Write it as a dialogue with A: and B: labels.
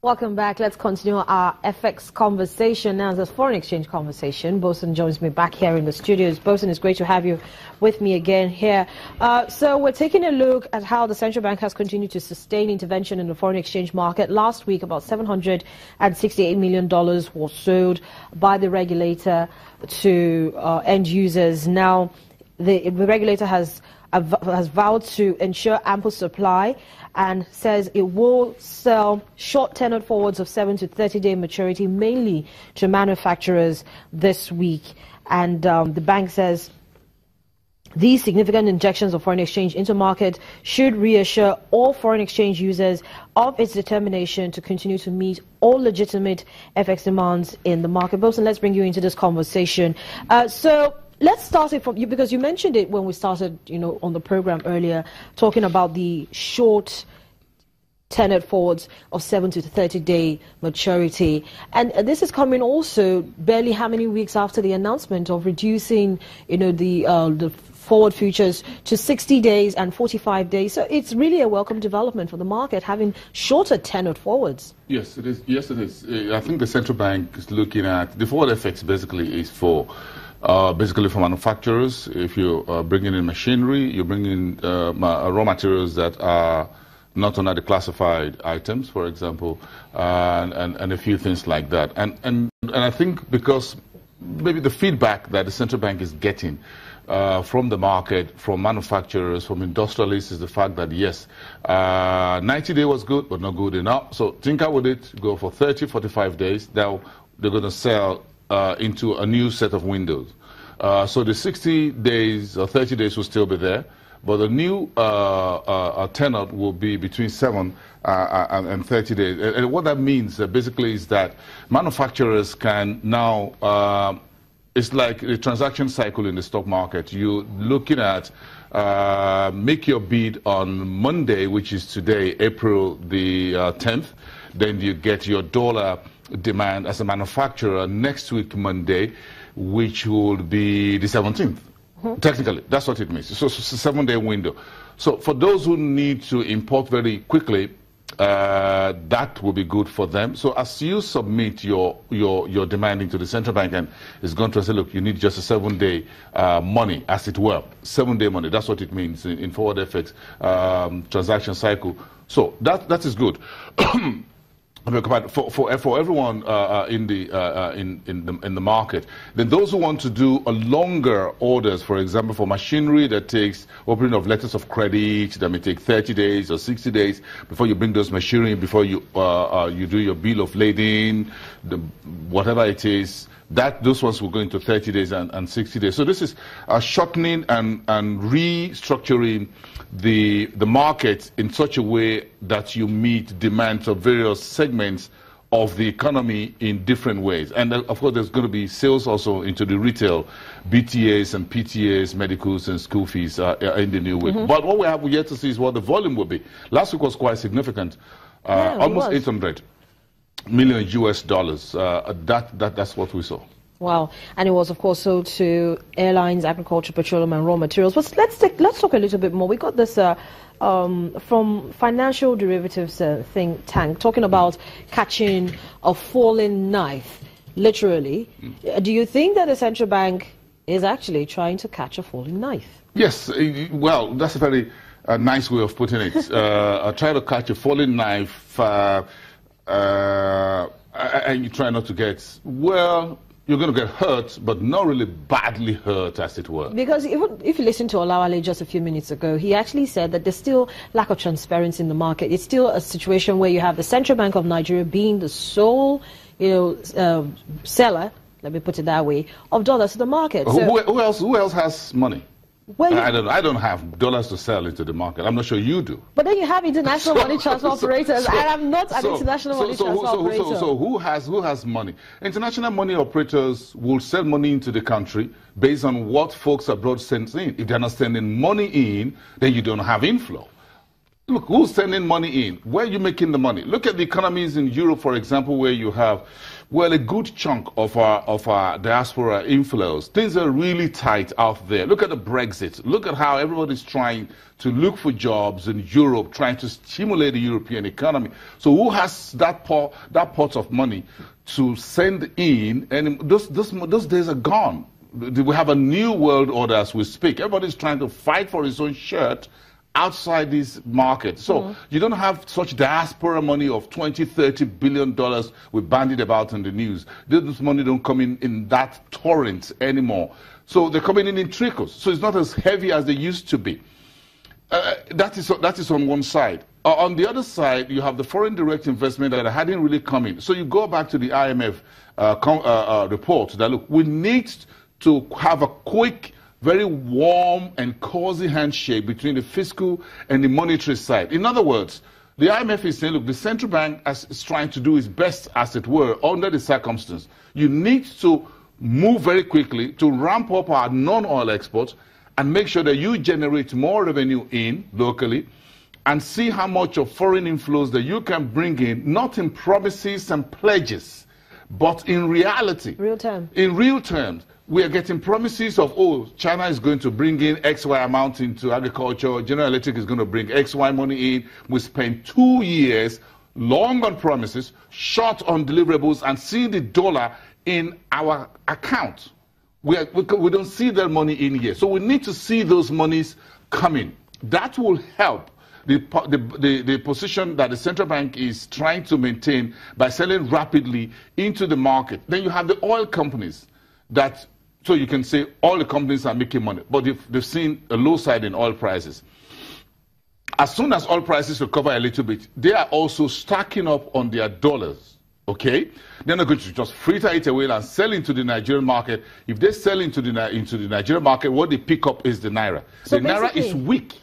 A: Welcome back. Let's continue our FX conversation now. There's foreign exchange conversation. Bosun joins me back here in the studios. Bosun, it's great to have you with me again here. So we're taking a look at how the central bank has continued to sustain intervention in the foreign exchange market. Last week, about $768 million was sold by the regulator to end users. Now, the regulator has vowed to ensure ample supply and says it will sell short-tenured forwards of 7 to 30-day maturity, mainly to manufacturers this week. And the bank says these significant injections of foreign exchange into market should reassure all foreign exchange users of its determination to continue to meet all legitimate FX demands in the market. Bosun, let's bring you into this conversation. Let's start it from you, because you mentioned it when we started, on the program earlier, talking about the short tenured forwards of 7 to 30-day maturity. And this is coming also barely how many weeks after the announcement of reducing, the forward futures to 60 days and 45 days. So it's really a welcome development for the market, having shorter tenured forwards.
B: Yes, it is. Yes, it is. I think the central bank is looking at the forward FX basically is for basically for manufacturers. If you bring in machinery, you bring in raw materials that are not under the classified items, for example, and a few things like that. And I think because maybe the feedback that the central bank is getting from the market, from manufacturers, from industrialists, is the fact that yes, 90-day was good, but not good enough. So tinker with it, go for 30, 45 days. Now they're going to sell into a new set of windows. So the 60 days or 30 days will still be there, but the new tenor will be between 7 and 30 days. And what that means basically is that manufacturers can now, it's like the transaction cycle in the stock market. You're looking at make your bid on Monday, which is today, April the 10th. Then you get your dollar demand as a manufacturer next week, Monday, which would be the 17th. Technically, that's what it means. So it's a 7-day window. So for those who need to import very quickly, that will be good for them. So as you submit your demand into the central bank, and it's going to say, look, you need just a 7-day money, as it were. 7-day money, that's what it means in forward FX transaction cycle. So that is good. For everyone in the market, then those who want to do a longer orders, for example, for machinery that takes opening of letters of credit, that may take 30 days or 60 days before you bring those machinery, before you you do your bill of lading, whatever it is. Those ones will go into 30 days and 60 days. So this is shortening and restructuring the market in such a way that you meet demands of various segments of the economy in different ways. And of course, there's going to be sales also into the retail, BTAs and PTAs, medicals and school fees in the new week. But what we have yet to see is what the volume will be. Last week was quite significant, almost 800 million US dollars. That's what we saw.
A: Wow. And it was, of course, sold to airlines, agriculture, petroleum, and raw materials. But let's talk a little bit more. We got this from financial derivatives think tank talking about catching a falling knife, literally. Do you think that the central bank is actually trying to catch a falling knife?
B: Yes. Well, that's a very nice way of putting it. Try to catch a falling knife, and you try not to get, well, you're going to get hurt, but not really badly hurt, as it were.
A: Because if you listen to Olawale just a few minutes ago, he actually said that there's still lack of transparency in the market. It's still a situation where you have the Central Bank of Nigeria being the sole, seller, let me put it that way, of dollars to the market. So
B: who else has money? Well, I don't have dollars to sell into the market. I'm not sure you do.
A: But then you have international money transfer operators, and I'm not an international money transfer operator.
B: So who has money? International money operators will send money into the country based on what folks abroad send in. If they're not sending money in, then you don't have inflow. Look, who's sending money in? Where are you making the money? Look at the economies in Europe, for example, where you have, well, a good chunk of our diaspora inflows. Things are really tight out there. Look at the Brexit. Look at how everybody's trying to look for jobs in Europe, trying to stimulate the European economy. So who has that pot of money to send in? And those days are gone. We have a new world order as we speak. Everybody's trying to fight for his own shirt outside these markets. So you don't have such diaspora money of $20–30 billion we bandied about in the news. This money don't come in that torrent anymore. So they're coming in trickles. So it's not as heavy as they used to be. That is on one side. On the other side, you have the foreign direct investment that hadn't really come in. So you go back to the IMF report that, look, we need to have a quick, very warm and cozy handshake between the fiscal and the monetary side. In other words, the IMF is saying, look, the central bank is trying to do its best, as it were, under the circumstance. You need to move very quickly to ramp up our non-oil exports and make sure that you generate more revenue in locally and see how much of foreign inflows that you can bring in, not in promises and pledges, but in reality.
A: Real term. In
B: real terms. We are getting promises of, oh, China is going to bring in XY amount into agriculture, General Electric is going to bring XY money in. We spent 2 years long on promises, short on deliverables, and seeing the dollar in our account. We don't see that money in here. So we need to see those monies coming. That will help the position that the central bank is trying to maintain by selling rapidly into the market. Then you have the oil companies that, so you can say all the companies are making money, but they've seen a low side in oil prices. As soon as oil prices recover a little bit, they are also stacking up on their dollars, okay? They're not going to just fritter it away and sell into the Nigerian market. If they sell into the Nigerian market, what they pick up is the Naira. So the Naira is weak.